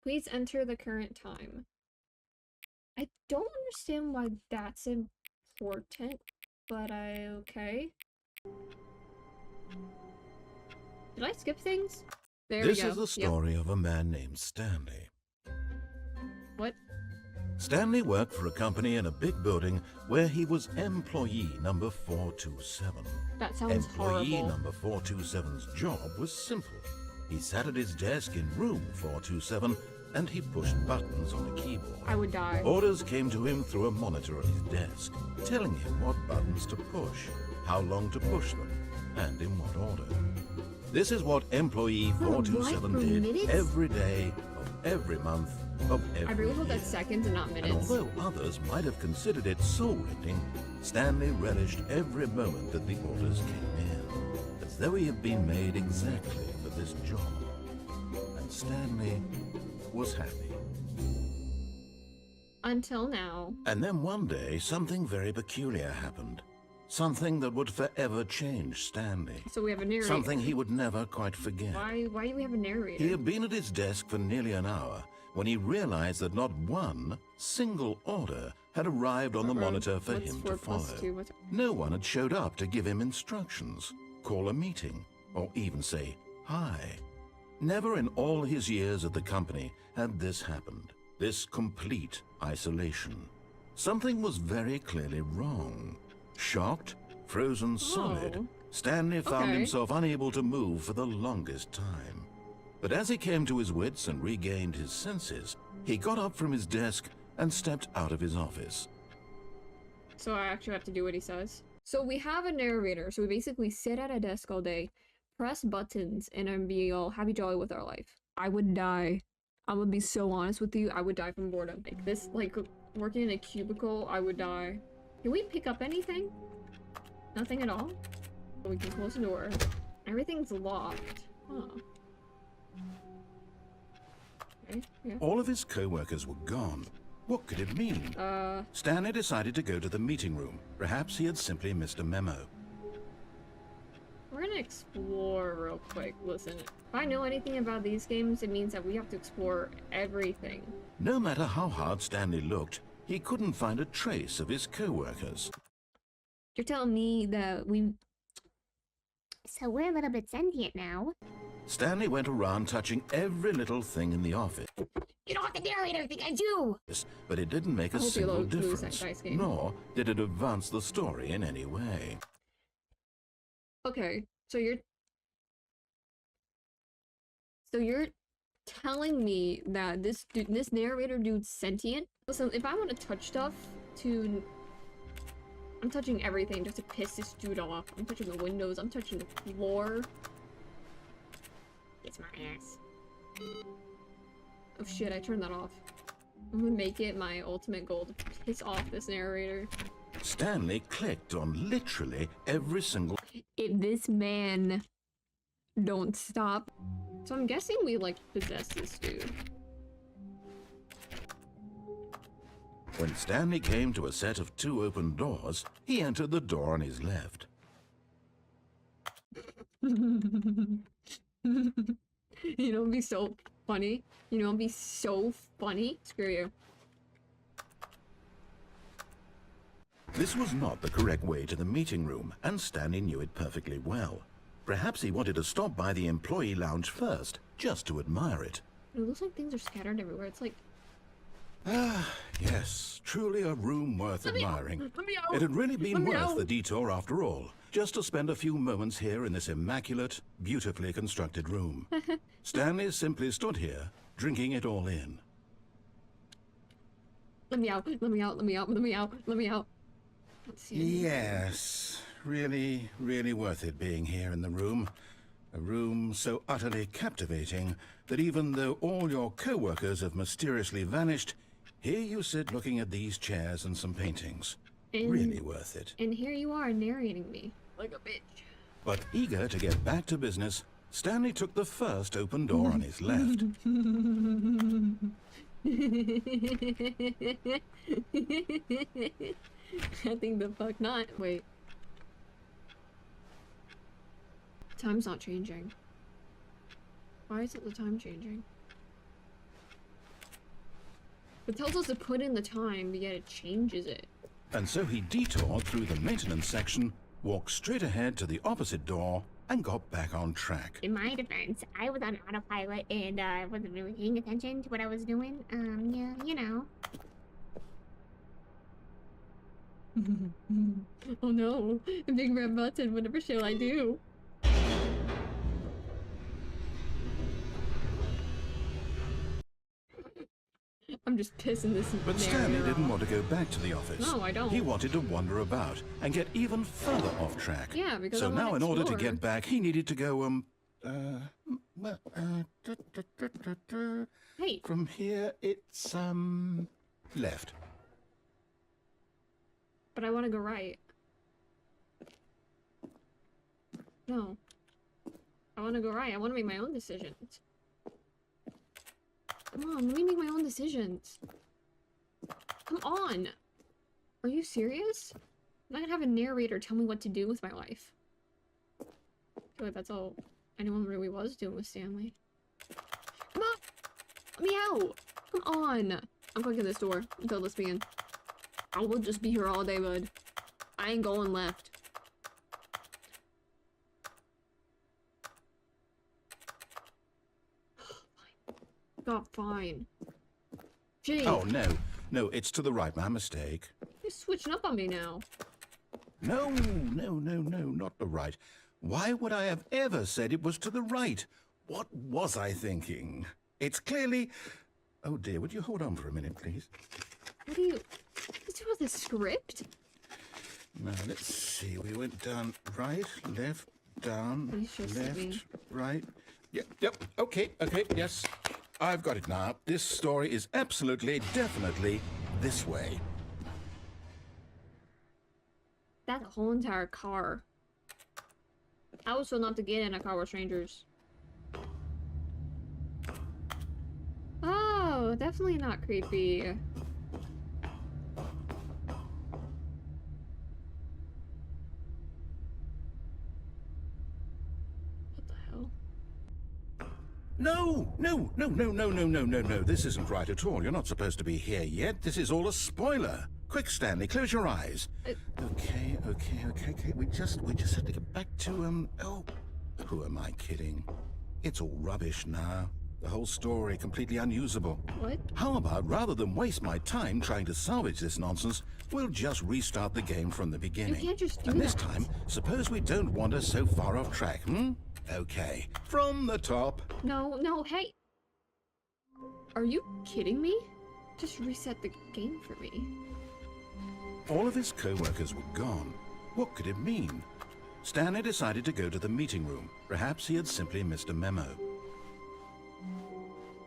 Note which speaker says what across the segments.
Speaker 1: Please enter the current time. I don't understand why that's important, but okay. Did I skip things? There we go.
Speaker 2: This is the story of a man named Stanley.
Speaker 1: What?
Speaker 2: Stanley worked for a company in a big building where he was employee number 427.
Speaker 1: That sounds
Speaker 2: Employee
Speaker 1: horrible.
Speaker 2: number 427's job was simple. He sat at his desk in room 427 and he pushed buttons on a keyboard.
Speaker 1: I would die.
Speaker 2: Orders came to him through a monitor at his desk, telling him what buttons to push, how long to push them, and in what order. This is what employee 427 did
Speaker 1: minutes?
Speaker 2: every day of every month of every
Speaker 1: I really hope
Speaker 2: year.
Speaker 1: that's seconds and not
Speaker 2: And
Speaker 1: minutes.
Speaker 2: although others might have considered it soul-rending, Stanley relished every moment that the orders came in, as though he had been made exactly for this job. And Stanley was happy.
Speaker 1: Until now.
Speaker 2: And then one day, something very peculiar happened. Something that would forever change Stanley.
Speaker 1: So we have a narrator.
Speaker 2: Something he would never quite forget.
Speaker 1: Why do we have a narrator?
Speaker 2: He had been at his desk for nearly an hour when he realized that not one single order had arrived on the monitor for
Speaker 1: What's
Speaker 2: him
Speaker 1: 4
Speaker 2: to
Speaker 1: plus
Speaker 2: follow.
Speaker 1: 2? What's...
Speaker 2: No one had showed up to give him instructions, call a meeting, or even say hi. Never in all his years at the company had this happened, this complete isolation. Something was very clearly wrong. Shocked, frozen solid,
Speaker 1: Oh.
Speaker 2: Stanley found
Speaker 1: Okay.
Speaker 2: himself unable to move for the longest time. But as he came to his wits and regained his senses, he got up from his desk and stepped out of his office.
Speaker 1: So I actually have to do what he says. So we have a narrator. So we basically sit at a desk all day, press buttons, and be all happy jolly with our life. I would die. I'm gonna be so honest with you. I would die from boredom. Like this, like working in a cubicle, I would die. Can we pick up anything? Nothing at all? We can close the door. Everything's locked. Huh. Okay, yeah.
Speaker 2: All of his co-workers were gone. What could it mean? Stanley decided to go to the meeting room. Perhaps he had simply missed a memo.
Speaker 1: We're gonna explore real quick. Listen, if I know anything about these games, it means that we have to explore everything.
Speaker 2: No matter how hard Stanley looked, he couldn't find a trace of his co-workers.
Speaker 1: You're telling me that we...
Speaker 3: So we're a little bit sentient now.
Speaker 2: Stanley went around touching every little thing in the office,
Speaker 3: You don't have to narrate everything I do!
Speaker 2: but it didn't make
Speaker 1: I
Speaker 2: a
Speaker 1: hope you
Speaker 2: single
Speaker 1: lose that
Speaker 2: difference,
Speaker 1: dice game.
Speaker 2: nor did it advance the story in any way.
Speaker 1: Okay, so you're telling me that this dude, this narrator dude's sentient? Listen, if I want to touch stuff to... I'm touching everything just to piss this dude off. I'm touching the windows, I'm touching the floor.
Speaker 3: It's my ass.
Speaker 1: Oh shit, I turned that off. I'm gonna make it my ultimate goal to piss off this narrator.
Speaker 2: Stanley clicked on literally every single...
Speaker 1: If this man don't stop. So I'm guessing we like possess this dude.
Speaker 2: When Stanley came to a set of 2 open doors, he entered the door on his left.
Speaker 1: You know, it'd be so funny. You know, it'd be so funny. Screw you.
Speaker 2: This was not the correct way to the meeting room, and Stanley knew it perfectly well. Perhaps he wanted to stop by the employee lounge first, just to admire it.
Speaker 1: It looks like things are scattered everywhere. It's like,
Speaker 2: Ah, yes, truly a room worth admiring.
Speaker 1: let me out!
Speaker 2: It had really
Speaker 1: Let
Speaker 2: been
Speaker 1: me
Speaker 2: worth
Speaker 1: out!
Speaker 2: the detour after all, just to spend a few moments here in this immaculate, beautifully constructed room. Stanley simply stood here, drinking it all in.
Speaker 1: Let me out! Let me out! Let me out! Let me out! Let me out! Let's see.
Speaker 2: Yes, really, really worth it being here in the room. A room so utterly captivating that even though all your co-workers have mysteriously vanished, here you sit looking at these chairs and some paintings. Really worth it.
Speaker 1: And here you are narrating me. Like a bitch.
Speaker 2: But eager to get back to business, Stanley took the first open door on his left.
Speaker 1: I think the fuck not. Wait. Time's not changing. Why isn't the time changing? It tells us to put in the time, but yet it changes it.
Speaker 2: And so he detoured through the maintenance section, walked straight ahead to the opposite door, and got back on track.
Speaker 3: In my defense, I was on autopilot and I wasn't really paying attention to what I was doing. Yeah, you know.
Speaker 1: Oh no, the big red button, whatever shall I do? I'm just pissing this
Speaker 2: But Stanley didn't want to go back to the office.
Speaker 1: No, I don't.
Speaker 2: He wanted to wander about and get even further off track.
Speaker 1: Yeah, because
Speaker 2: so
Speaker 1: I wanna
Speaker 2: now in order to
Speaker 1: explore.
Speaker 2: get back, he needed to go,
Speaker 1: Hey,
Speaker 2: from here, it's, left.
Speaker 1: but I want to go right. No. I want to go right. I want to make my own decisions. Come on, let me make my own decisions. Come on. Are you serious? I'm not gonna have a narrator tell me what to do with my life. I feel like that's all anyone really was doing with Stanley. Come on! Let me out! Come on! I'm clicking this door until this begins. I will just be here all day, bud. I ain't going left. God, fine. Gee,
Speaker 2: Oh, no. No, it's to the right. My mistake.
Speaker 1: you're switching up on me now.
Speaker 2: No, not the right. Why would I have ever said it was to the right? What was I thinking? It's clearly... Oh, dear, would you hold on for a minute, please?
Speaker 1: What do you... Is it the script?
Speaker 2: Now, let's see. We went down right, left, down,
Speaker 1: Please just let me-
Speaker 2: left, right. Yep, okay, yes. I've got it now. This story is absolutely, definitely this way.
Speaker 1: That whole entire car. I was told not to get in a car with strangers. Oh, definitely not creepy. What the hell?
Speaker 2: No. This isn't right at all. You're not supposed to be here yet. This is all a spoiler. Quick, Stanley, close your eyes. Okay. We just have to get back to, oh, who am I kidding? It's all rubbish now. The whole story completely unusable.
Speaker 1: What?
Speaker 2: How about, rather than waste my time trying to salvage this nonsense, we'll just restart the game from the beginning.
Speaker 1: You can't just do
Speaker 2: And this
Speaker 1: that.
Speaker 2: time, suppose we don't wander so far off track, Okay, from the top.
Speaker 1: No, hey! Are you kidding me? Just reset the game for me.
Speaker 2: All of his co-workers were gone. What could it mean? Stanley decided to go to the meeting room. Perhaps he had simply missed a memo.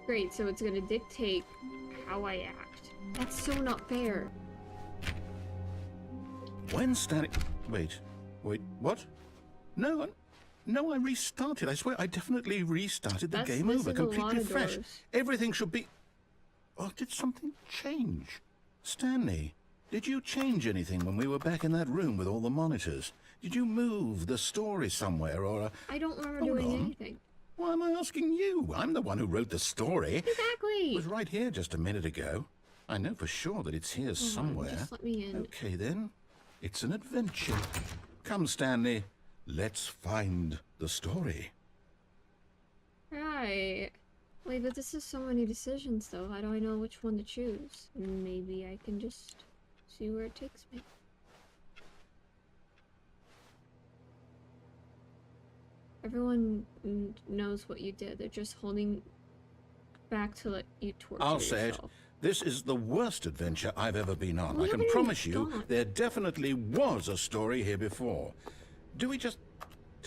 Speaker 1: Great, so it's gonna dictate how I act. That's so not fair.
Speaker 2: When Stanley... Wait, what? No, I restarted. I swear, I definitely restarted the game over,
Speaker 1: missing a lot
Speaker 2: completely
Speaker 1: of
Speaker 2: fresh.
Speaker 1: doors.
Speaker 2: Everything should be... Oh, did something change? Stanley, did you change anything when we were back in that room with all the monitors? Did you move the story somewhere, or...
Speaker 1: I don't remember
Speaker 2: Hold
Speaker 1: doing
Speaker 2: on.
Speaker 1: anything.
Speaker 2: Why am I asking you? I'm the one who wrote the story. It
Speaker 1: Exactly!
Speaker 2: was right here just a minute ago. I know for sure that it's here
Speaker 1: Hold on,
Speaker 2: somewhere.
Speaker 1: just let me in.
Speaker 2: Okay, then. It's an adventure. Come, Stanley. Let's find the story.
Speaker 1: Right. Wait, but this is so many decisions, though. How do I know which one to choose? Maybe I can just see where it takes me. Everyone knows what you did. They're just holding back to let you torture
Speaker 2: I'll say it.
Speaker 1: yourself.
Speaker 2: This is the worst adventure I've ever been on.
Speaker 1: We
Speaker 2: I can
Speaker 1: haven't
Speaker 2: promise
Speaker 1: even
Speaker 2: you
Speaker 1: gone.
Speaker 2: there definitely was a story here before. Do we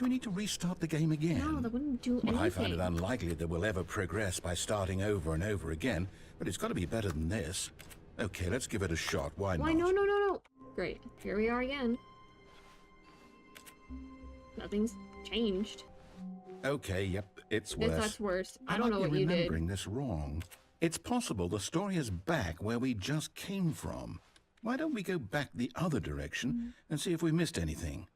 Speaker 2: need to restart the game again?
Speaker 1: No, that wouldn't do anything.
Speaker 2: Well, I find it unlikely that we'll ever progress by starting over and over again, but it's got to be better than this. Okay, let's give it a shot. Why
Speaker 1: Why,
Speaker 2: not?
Speaker 1: no. Great. Here we are again. Nothing's changed.
Speaker 2: Okay, yep, it's
Speaker 1: Guess
Speaker 2: worse.
Speaker 1: that's worse. I
Speaker 2: I
Speaker 1: don't
Speaker 2: might
Speaker 1: know
Speaker 2: be
Speaker 1: what you did.
Speaker 2: remembering this wrong. It's possible the story is back where we just came from. Why don't we go back the other direction and see if we missed anything?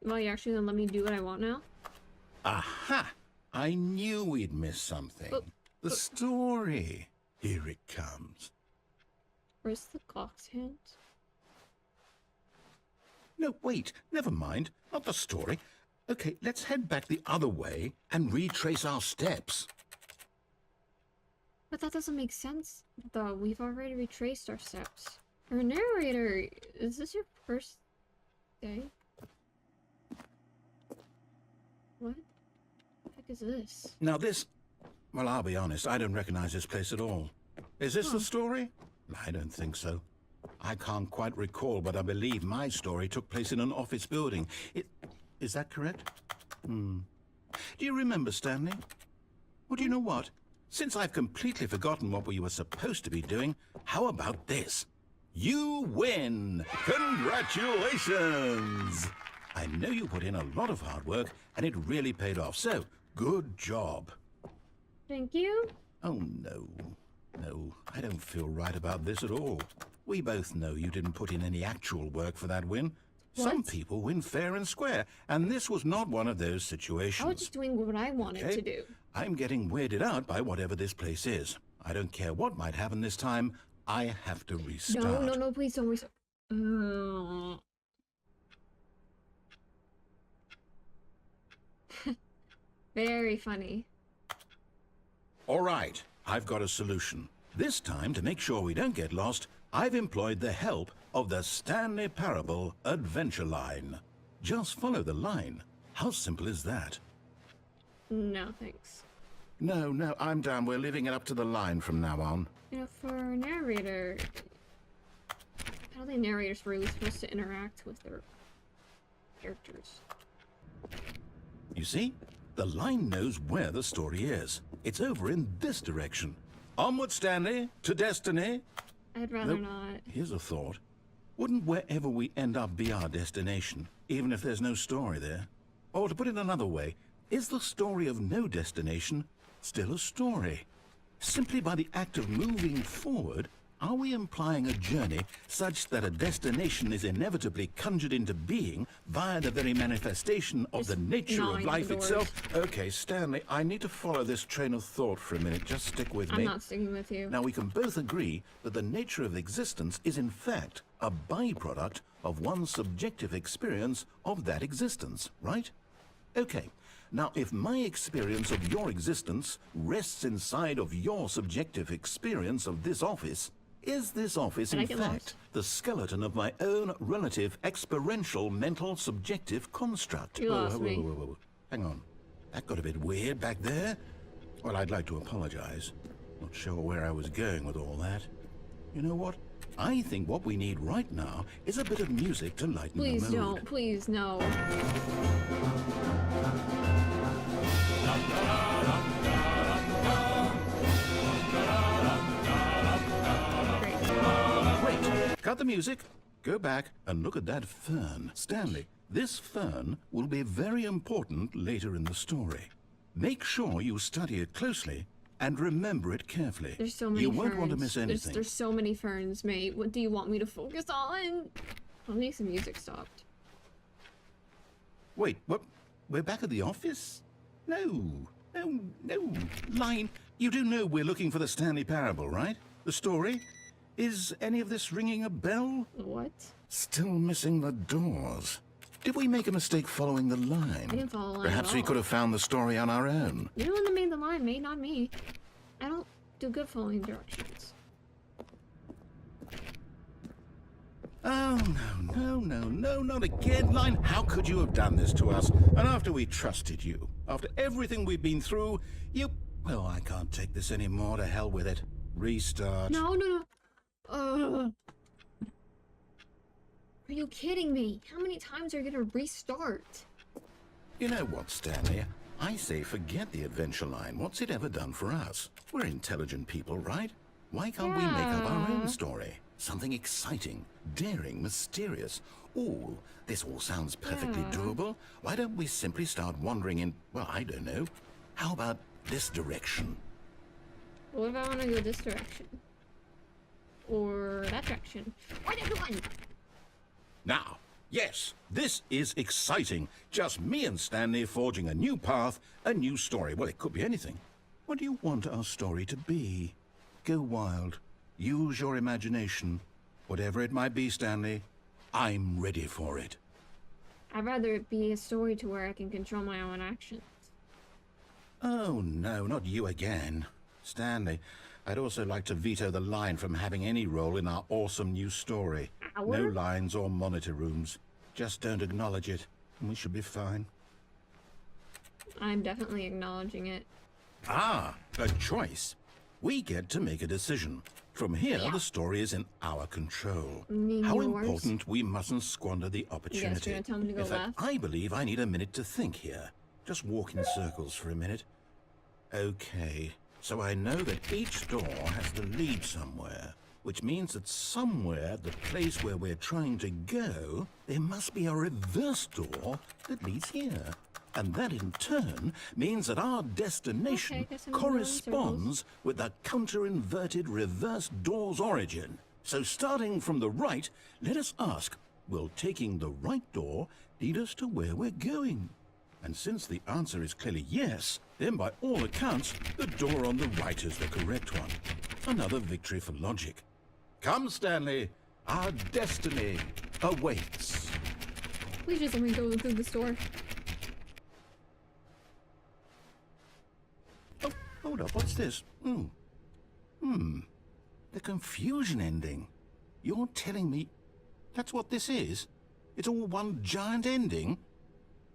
Speaker 1: Well, you actually gonna let me do what I want now?
Speaker 2: Aha! I knew we'd missed something. The story. Here it comes.
Speaker 1: Where's the clock's hand?
Speaker 2: No, wait, never mind. Not the story. Okay, let's head back the other way and retrace our steps.
Speaker 1: But that doesn't make sense, though. We've already retraced our steps. Our narrator, is this your first day? What the heck is this?
Speaker 2: Now this... Well, I'll be honest, I don't recognize this place at all. Is this the story? I don't think so. I can't quite recall, but I believe my story took place in an office building. Is that correct? Do you remember, Stanley? Well, do you know what? Since I've completely forgotten what we were supposed to be doing, how about this? You win! Congratulations! I know you put in a lot of hard work, and it really paid off, so good job.
Speaker 1: Thank you?
Speaker 2: Oh, no. No, I don't feel right about this at all. We both know you didn't put in any actual work for that win.
Speaker 1: What?
Speaker 2: Some people win fair and square, and this was not one of those situations.
Speaker 1: I was just doing what I wanted to do.
Speaker 2: I'm getting weirded out by whatever this place is. I don't care what might happen this time. I have to restart.
Speaker 1: No, please don't restart. Very funny.
Speaker 2: All right, I've got a solution. This time, to make sure we don't get lost, I've employed the help of the Stanley Parable adventure line. Just follow the line. How simple is that?
Speaker 1: No, thanks.
Speaker 2: No, I'm down. We're leaving it up to the line from now on.
Speaker 1: You know, for a narrator, how are the narrators really supposed to interact with their characters?
Speaker 2: You see? The line knows where the story is. It's over in this direction. Onward, Stanley, to destiny.
Speaker 1: I'd rather not.
Speaker 2: Here's a thought. Wouldn't wherever we end up be our destination, even if there's no story there? Or to put it another way, is the story of no destination still a story? Simply by the act of moving forward, are we implying a journey such that a destination is inevitably conjured into being via the very manifestation of the nature of life itself? Okay, Stanley, I need to follow this train of thought for a minute. Just stick with me.
Speaker 1: I'm not sticking with you.
Speaker 2: Now, we can both agree that the nature of existence is in fact a byproduct of one's subjective experience of that existence, right? Okay. Now, if my experience of your existence rests inside of your subjective experience of this office, is this office, in fact, the skeleton of my own relative experiential mental subjective construct?
Speaker 1: You lost me.
Speaker 2: Whoa. Hang on. That got a bit weird back there. Well, I'd like to apologize. Not sure where I was going with all that. You know what? I think what we need right now is a bit of music to lighten the mood.
Speaker 1: Please don't. Please, no.
Speaker 2: Cut the music, go back and look at that fern. Stanley, this fern will be very important later in the story. Make sure you study it closely and remember it carefully.
Speaker 1: There's so many
Speaker 2: You
Speaker 1: ferns.
Speaker 2: won't want to miss anything.
Speaker 1: There's so many ferns, mate. What do you want me to focus on? What makes the music stopped?
Speaker 2: Wait, what? We're back at the office? No. Line, you do know we're looking for the Stanley Parable, right? The story? Is any of this ringing a bell?
Speaker 1: What?
Speaker 2: Still missing the doors. Did we make a mistake following the line?
Speaker 1: I didn't follow the line
Speaker 2: Perhaps
Speaker 1: at
Speaker 2: we
Speaker 1: all.
Speaker 2: could have found the story on our own.
Speaker 1: You're the one that made the line, mate, not me. I don't do good following directions.
Speaker 2: Oh, no, not again, Line. How could you have done this to us? And after we trusted you, after everything we've been through, you... Well, I can't take this anymore. To hell with it. Restart.
Speaker 1: No. Are you kidding me? How many times are you gonna restart?
Speaker 2: You know what, Stanley? I say forget the adventure line. What's it ever done for us? We're intelligent people, right? Why can't we make up our own story? Something exciting, daring, mysterious. Ooh, this all sounds perfectly doable. Why don't we simply start wandering in, well, I don't know. How about this direction?
Speaker 1: What if I want to go this direction? Or that direction? Or the other one?
Speaker 2: Now, yes, this is exciting. Just me and Stanley forging a new path, a new story. Well, it could be anything. What do you want our story to be? Go wild. Use your imagination. Whatever it might be, Stanley, I'm ready for it.
Speaker 1: I'd rather it be a story to where I can control my own actions.
Speaker 2: Oh, no, not you again. Stanley, I'd also like to veto the line from having any role in our awesome new story. No lines or monitor rooms. Just don't acknowledge it, and we should be fine.
Speaker 1: I'm definitely acknowledging it.
Speaker 2: Ah, a choice. We get to make a decision. From here, the story is in our control. How important we mustn't squander the opportunity.
Speaker 1: You're gonna tell me to go
Speaker 2: in fact,
Speaker 1: left?
Speaker 2: I believe I need a minute to think here. Just walk in circles for a minute. Okay, so I know that each door has to lead somewhere, which means that somewhere at the place where we're trying to go, there must be a reverse door that leads here. And that in turn means that our destination corresponds with the counter-inverted reverse door's origin. So starting from the right, let us ask, will taking the right door lead us to where we're going? And since the answer is clearly yes, then by all accounts, the door on the right is the correct one. Another victory for logic. Come, Stanley, our destiny awaits.
Speaker 1: Please just let me go through the store.
Speaker 2: Oh, hold up, what's this? The confusion ending. You're telling me that's what this is? It's all one giant ending?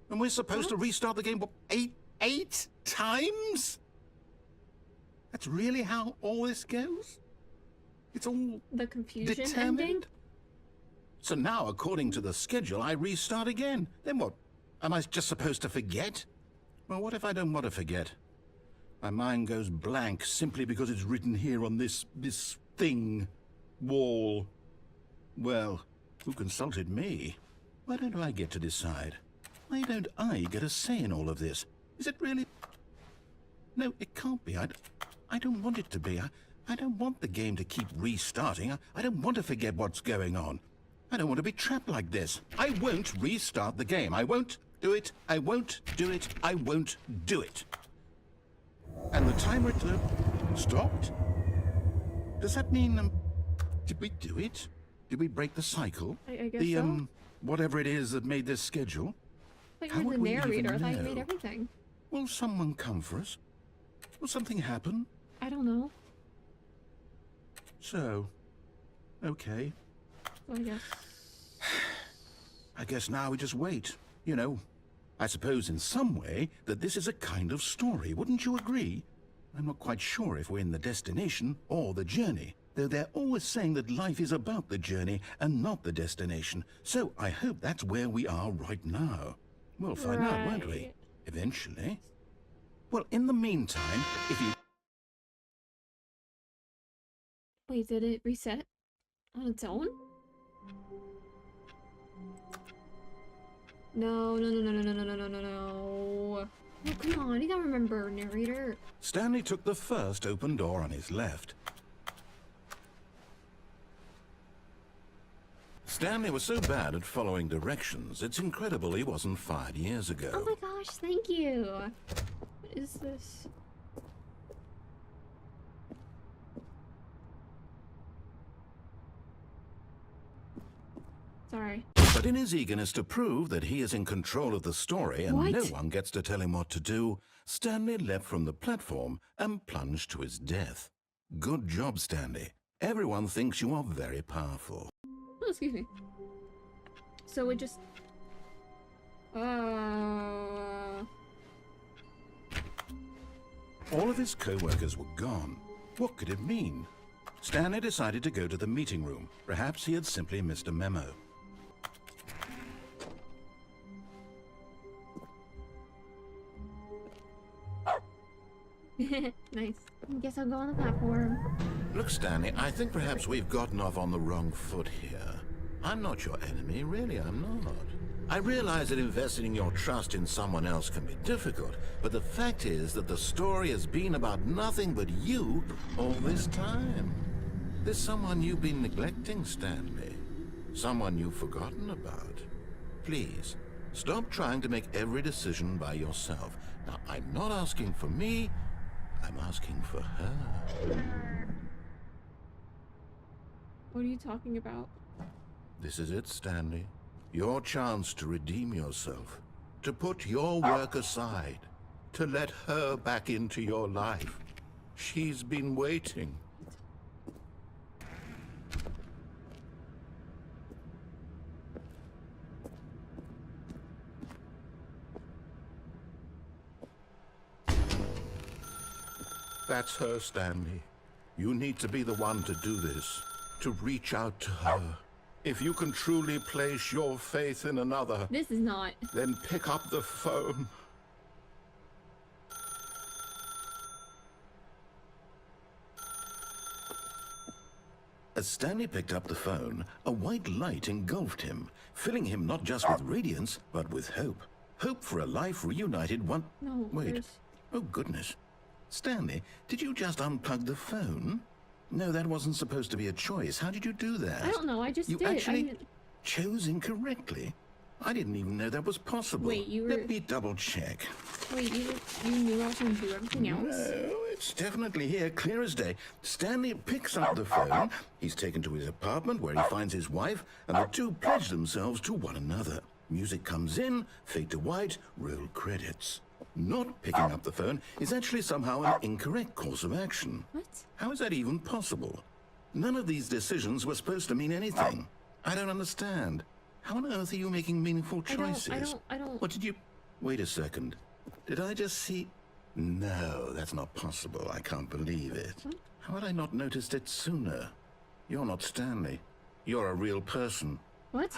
Speaker 2: And we're supposed to restart the game, what, eight times? That's really how all this goes? It's all
Speaker 1: the confusion
Speaker 2: determined?
Speaker 1: ending?
Speaker 2: So now, according to the schedule, I restart again. Then what? Am I just supposed to forget? Well, what if I don't want to forget? My mind goes blank simply because it's written here on this thing, wall. Well, who consulted me? Why don't I get to decide? Why don't I get a say in all of this? Is it really? No, it can't be. I don't want it to be. I don't want the game to keep restarting. I don't want to forget what's going on. I don't want to be trapped like this. I won't restart the game. I won't do it. I won't do it. I won't do it. And the timer stopped? Does that mean, did we do it? Did we break the cycle?
Speaker 1: I guess so.
Speaker 2: Whatever it is that made this schedule?
Speaker 1: I thought you were the narrator. I thought you made everything.
Speaker 2: Will someone come for us? Will something happen?
Speaker 1: I don't know.
Speaker 2: So, okay.
Speaker 1: So
Speaker 2: I guess now we just wait. You know, I suppose in some way that this is a kind of story, wouldn't you agree? I'm not quite sure if we're in the destination or the journey, though they're always saying that life is about the journey and not the destination. So I hope that's where we are right now. We'll find out, won't we? Eventually. Well, in the meantime, if you...
Speaker 1: Wait, did it reset on its own? No. Oh, come on, you gotta remember, narrator.
Speaker 2: Stanley took the first open door on his left. Stanley was so bad at following directions, it's incredible he wasn't fired years ago.
Speaker 3: Oh my gosh, thank you.
Speaker 1: What is this? Sorry.
Speaker 2: But in his eagerness to prove that he is in control of the story and no one gets to tell him what to do, Stanley leapt from the platform and plunged to his death. Good job, Stanley. Everyone thinks you are very powerful.
Speaker 1: Oh, excuse me. So it just...
Speaker 2: All of his co-workers were gone. What could it mean? Stanley decided to go to the meeting room. Perhaps he had simply missed a memo.
Speaker 1: Nice.
Speaker 3: I guess I'll go on the platform.
Speaker 2: Look, Stanley, I think perhaps we've gotten off on the wrong foot here. I'm not your enemy, really, I'm not. I realize that investing your trust in someone else can be difficult, but the fact is that the story has been about nothing but you all this time. There's someone you've been neglecting, Stanley. Someone you've forgotten about. Please, stop trying to make every decision by yourself. Now, I'm not asking for me, I'm asking for her.
Speaker 1: What are you talking about?
Speaker 2: This is it, Stanley. Your chance to redeem yourself. To put your work aside. To let her back into your life. She's been waiting. That's her, Stanley. You need to be the one to do this. To reach out to her. If you can truly place your faith in another,
Speaker 1: This is not.
Speaker 2: then pick up the phone. As Stanley picked up the phone, a white light engulfed him, filling him not just with radiance, but with hope. Hope for a life reunited one...
Speaker 1: No,
Speaker 2: Wait.
Speaker 1: there's-
Speaker 2: Oh, goodness. Stanley, did you just unplug the phone? No, that wasn't supposed to be a choice. How did you do that?
Speaker 1: I don't know. I just
Speaker 2: You
Speaker 1: did.
Speaker 2: actually chose incorrectly. I didn't even know that was possible.
Speaker 1: Wait, you were-
Speaker 2: Let me double check.
Speaker 1: Wait, you knew I was going to do everything else?
Speaker 2: No, it's definitely here, clear as day. Stanley picks up the phone. He's taken to his apartment where he finds his wife, and the two pledge themselves to one another. Music comes in, fade to white, roll credits. Not picking up the phone is actually somehow an incorrect course of action.
Speaker 1: What?
Speaker 2: How is that even possible? None of these decisions were supposed to mean anything. I don't understand. How on earth are you making meaningful choices?
Speaker 1: I don't...
Speaker 2: What did you... Wait a second. Did I just see... No, that's not possible. I can't believe it.
Speaker 1: What?
Speaker 2: How had I not noticed it sooner? You're not Stanley. You're a real person.
Speaker 1: What?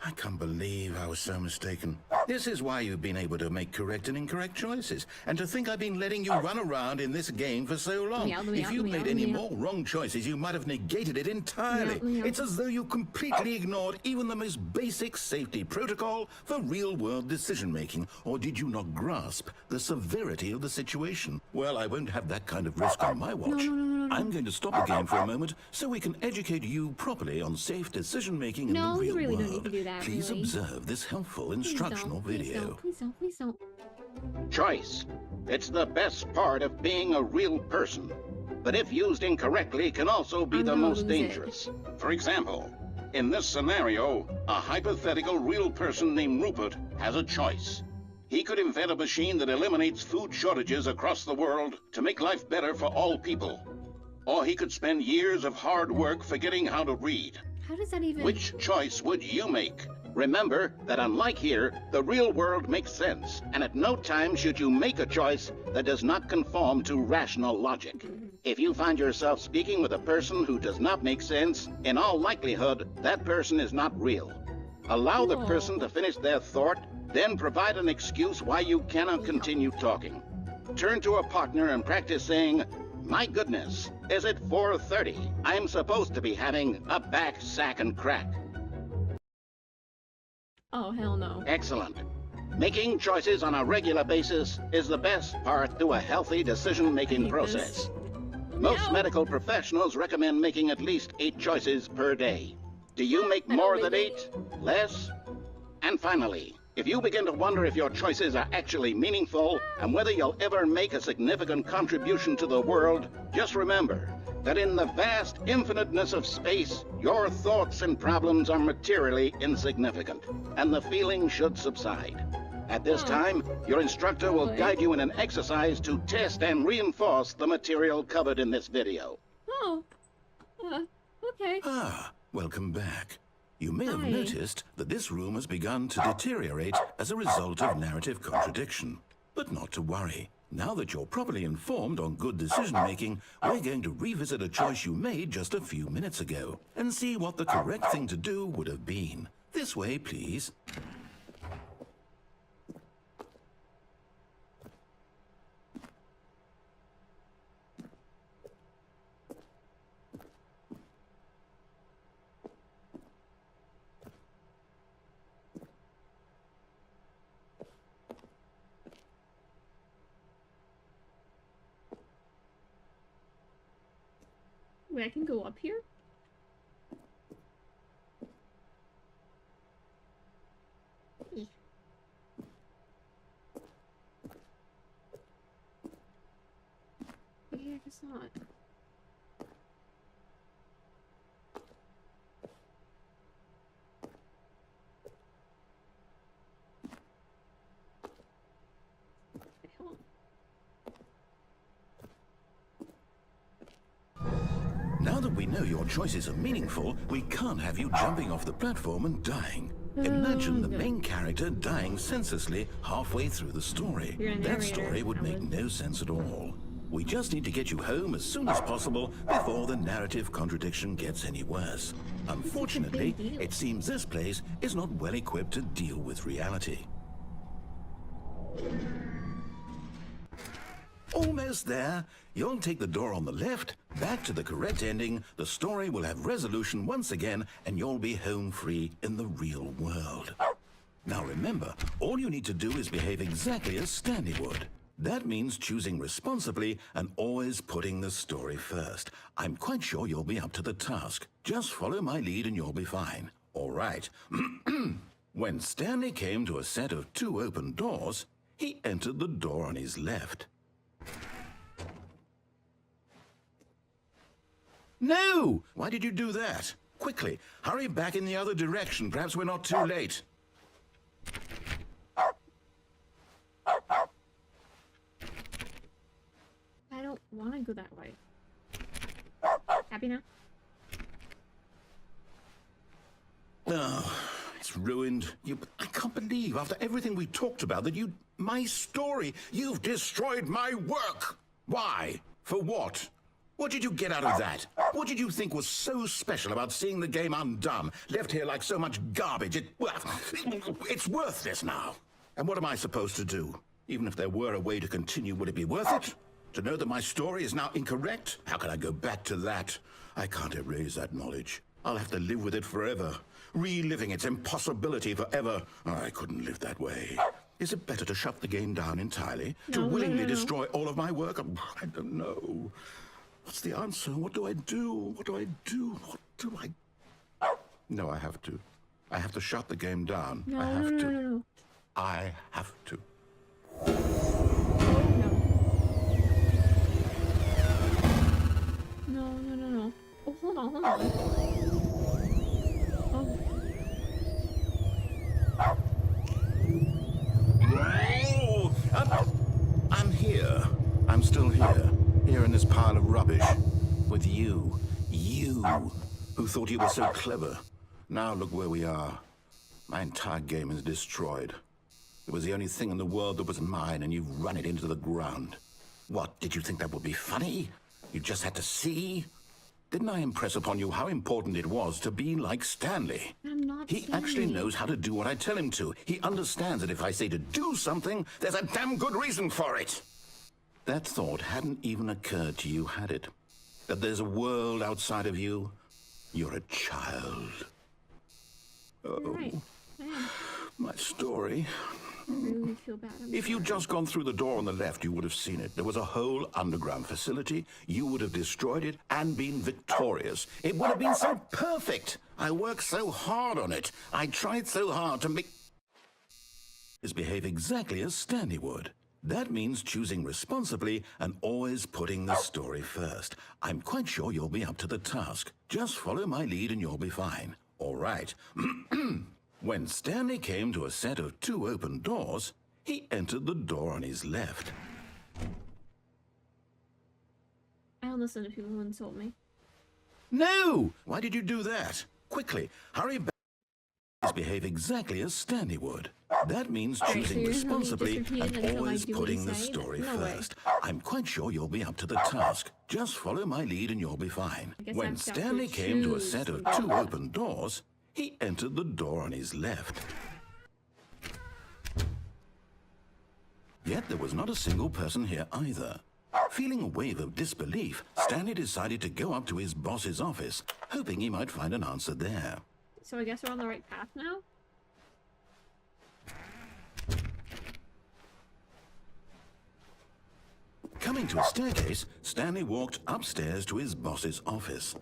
Speaker 2: I can't believe I was so mistaken. This is why you've been able to make correct and incorrect choices. And to think I've been letting you run around in this game for so long. If you'd made any more wrong choices, you might have negated it entirely. It's as though you completely ignored even the most basic safety protocol for real-world decision-making. Or did you not grasp the severity of the situation? Well, I won't have that kind of risk on my watch.
Speaker 1: No.
Speaker 2: I'm going to stop the game for a moment so we can educate you properly on safe decision-making in the
Speaker 1: No,
Speaker 2: real
Speaker 1: you really
Speaker 2: world.
Speaker 1: don't need to do that,
Speaker 2: Please
Speaker 1: really.
Speaker 2: observe this helpful instructional video.
Speaker 1: Please don't.
Speaker 4: Choice. It's the best part of being a real person. But if used incorrectly, can also be
Speaker 1: I'm
Speaker 4: the
Speaker 1: gonna
Speaker 4: most
Speaker 1: lose it.
Speaker 4: dangerous. For example, in this scenario, a hypothetical real person named Rupert has a choice. He could invent a machine that eliminates food shortages across the world to make life better for all people. Or he could spend years of hard work forgetting how to read.
Speaker 1: How does that even...
Speaker 4: Which choice would you make? Remember that unlike here, the real world makes sense, and at no time should you make a choice that does not conform to rational logic. If you find yourself speaking with a person who does not make sense, in all likelihood, that person is not real. Allow the person to finish their thought, then provide an excuse why you cannot continue talking. Turn to a partner and practice saying, "My goodness, is it 4:30? I'm supposed to be having a back, sack, and crack."
Speaker 1: Oh, hell no.
Speaker 4: Excellent. Making choices on a regular basis is the best part to a healthy decision-making
Speaker 1: hate
Speaker 4: process.
Speaker 1: this.
Speaker 4: Most
Speaker 1: No.
Speaker 4: medical professionals recommend making at least 8 choices per day. Do you make
Speaker 1: I don't
Speaker 4: more
Speaker 1: make
Speaker 4: than
Speaker 1: any.
Speaker 4: 8? Less? And finally, if you begin to wonder if your choices are actually meaningful and whether you'll ever make a significant contribution to the world, just remember that in the vast infiniteness of space, your thoughts and problems are materially insignificant, and the feeling should subside. At this time, your instructor will
Speaker 1: Really?
Speaker 4: guide you in an exercise to test and reinforce the material covered in this video.
Speaker 1: Oh. Okay.
Speaker 2: Ah, welcome back. You may have
Speaker 1: Hi.
Speaker 2: noticed that this room has begun to deteriorate as a result of narrative contradiction. But not to worry. Now that you're properly informed on good decision-making, we're going to revisit a choice you made just a few minutes ago and see what the correct thing to do would have been. This way, please.
Speaker 1: Wait, I can go up here? Yeah, I guess not.
Speaker 2: Now that we know your choices are meaningful, we can't have you jumping off the platform and dying. Imagine the main character dying senselessly halfway through the story.
Speaker 1: You're a
Speaker 2: That
Speaker 1: narrator.
Speaker 2: story would make no sense at all. We just need to get you home as soon as possible before the narrative contradiction gets any worse. Unfortunately,
Speaker 1: deal.
Speaker 2: it seems this place is not well equipped to deal with reality. Almost there. You'll take the door on the left, back to the correct ending, the story will have resolution once again, and you'll be home free in the real world. Now remember, all you need to do is behave exactly as Stanley would. That means choosing responsibly and always putting the story first. I'm quite sure you'll be up to the task. Just follow my lead and you'll be fine. All right. When Stanley came to a set of 2 open doors, he entered the door on his left. No! Why did you do that? Quickly, hurry back in the other direction. Perhaps we're not too late.
Speaker 1: I don't want to go that way. Happy now?
Speaker 2: Oh, it's ruined. I can't believe, after everything we talked about, that my story, you've destroyed my work. Why? For what? What did you get out of that? What did you think was so special about seeing the game undone, left here like so much garbage? It's worthless now. And what am I supposed to do? Even if there were a way to continue, would it be worth it? To know that my story is now incorrect? How can I go back to that? I can't erase that knowledge. I'll have to live with it forever, reliving its impossibility forever. I couldn't live that way. Is it better to shut the game down entirely? To willingly destroy all of my work? I don't know. What's the answer? What do I do? What do I do? What do I... No, I have to. I have to shut the game down.
Speaker 1: No,
Speaker 2: I have to.
Speaker 1: no.
Speaker 2: I have to.
Speaker 1: Oh, no. No. Oh, hold on.
Speaker 2: Oh, I'm here. I'm still here. Here in this pile of rubbish. With you. You, who thought you were so clever. Now look where we are. My entire game is destroyed. It was the only thing in the world that was mine, and you've run it into the ground. What, did you think that would be funny? You just had to see? Didn't I impress upon you how important it was to be like Stanley?
Speaker 1: I'm not
Speaker 2: He actually knows how to do what I tell him to. He understands that if I say to do something, there's a damn good reason for it. That thought hadn't even occurred to you, had it? That there's a world outside of you? You're a child. Oh,
Speaker 1: Right. I
Speaker 2: my story.
Speaker 1: really feel bad.
Speaker 2: If you'd just gone through the door on the left, you would have seen it. There was a whole underground facility. You would have destroyed it and been victorious. It would have been so perfect. I worked so hard on it. I tried so hard to make... behave exactly as Stanley would. That means choosing responsibly and always putting the story first. I'm quite sure you'll be up to the task. Just follow my lead and you'll be fine. All right. When Stanley came to a set of 2 open doors, he entered the door on his left.
Speaker 1: I don't listen to people who insult me.
Speaker 2: No! Why did you do that? Quickly, hurry back. Behave exactly as Stanley would. That means
Speaker 1: so
Speaker 2: choosing
Speaker 1: you're telling me
Speaker 2: responsibly
Speaker 1: just repeat it
Speaker 2: and
Speaker 1: until I
Speaker 2: always
Speaker 1: do what
Speaker 2: putting
Speaker 1: you
Speaker 2: the
Speaker 1: say?
Speaker 2: story
Speaker 1: No way.
Speaker 2: first. I'm quite sure you'll be up to the task. Just follow my lead and you'll be fine.
Speaker 1: I guess
Speaker 2: When
Speaker 1: I've got to
Speaker 2: Stanley came to a
Speaker 1: choose
Speaker 2: set of
Speaker 1: something.
Speaker 2: 2 open doors, he entered the door on his left. Yet there was not a single person here either. Feeling a wave of disbelief, Stanley decided to go up to his boss's office, hoping he might find an answer there.
Speaker 1: So I guess we're on the right path now?
Speaker 2: Coming to a staircase, Stanley walked upstairs to his boss's office.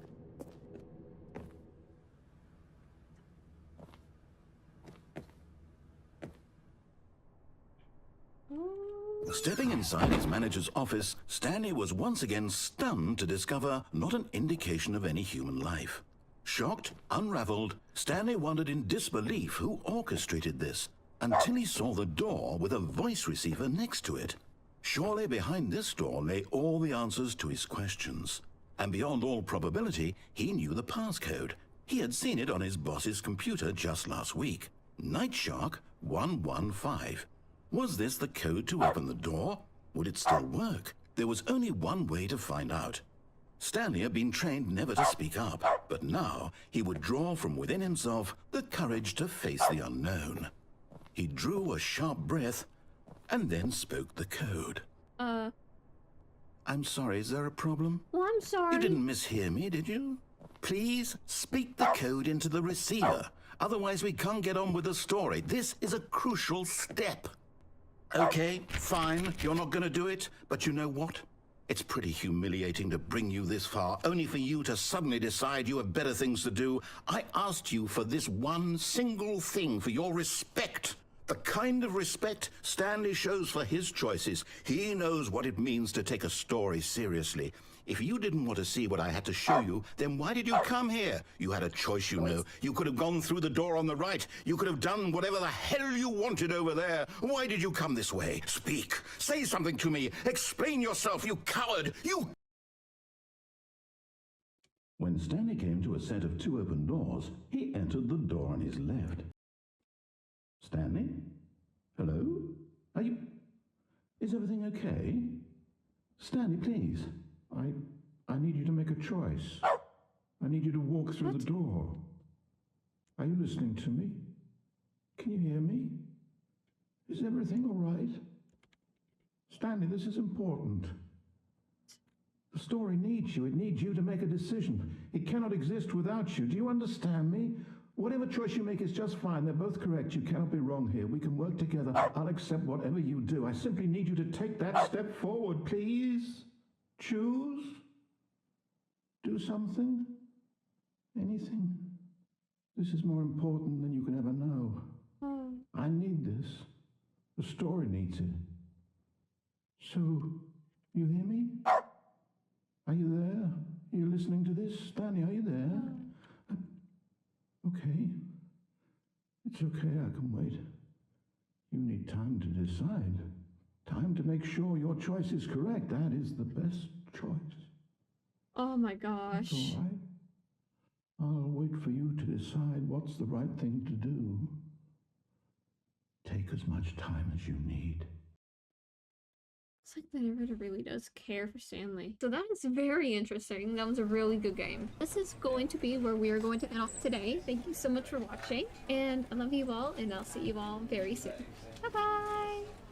Speaker 2: Stepping inside his manager's office, Stanley was once again stunned to discover not an indication of any human life. Shocked, unraveled, Stanley wondered in disbelief who orchestrated this, until he saw the door with a voice receiver next to it. Surely behind this door lay all the answers to his questions. And beyond all probability, he knew the passcode. He had seen it on his boss's computer just last week. Nightshark 115. Was this the code to open the door? Would it still work? There was only one way to find out. Stanley had been trained never to speak up, but now he would draw from within himself the courage to face the unknown. He drew a sharp breath and then spoke the code. I'm sorry, is there a problem?
Speaker 3: Well, I'm sorry.
Speaker 2: You didn't mishear me, did you? Please speak the code into the receiver. Otherwise, we can't get on with the story. This is a crucial step. Okay, fine, you're not gonna do it, but you know what? It's pretty humiliating to bring you this far, only for you to suddenly decide you have better things to do. I asked you for this one single thing, for your respect. The kind of respect Stanley shows for his choices. He knows what it means to take a story seriously. If you didn't want to see what I had to show you, then why did you come here? You had a choice, you know. You could have gone through the door on the right. You could have done whatever the hell you wanted over there. Why did you come this way? Speak. Say something to me. Explain yourself, you coward. You... When Stanley came to a set of 2 open doors, he entered the door on his left. Stanley? Hello? Are you... Is everything okay? Stanley, please. I need you to make a choice. I need you to walk through the door. Are you listening to me? Can you hear me? Is everything all right? Stanley, this is important. The story needs you. It needs you to make a decision. It cannot exist without you. Do you understand me? Whatever choice you make is just fine. They're both correct. You cannot be wrong here. We can work together. I'll accept whatever you do. I simply need you to take that step forward, please. Choose. Do something. Anything. This is more important than you can ever know. I need this. The story needs it. So, you hear me? Are you there? Are you listening to this? Stanley, are you there? Okay. It's okay, I can wait. You need time to decide. Time to make sure your choice is correct. That is the best choice.
Speaker 1: Oh my gosh.
Speaker 2: That's all right. I'll wait for you to decide what's the right thing to do. Take as much time as you need.
Speaker 1: It's like the narrator really does care for Stanley. So that is very interesting. That was a really good game. This is going to be where we are going to end off today. Thank you so much for watching. And I love you all, and I'll see you all very soon. Bye-bye!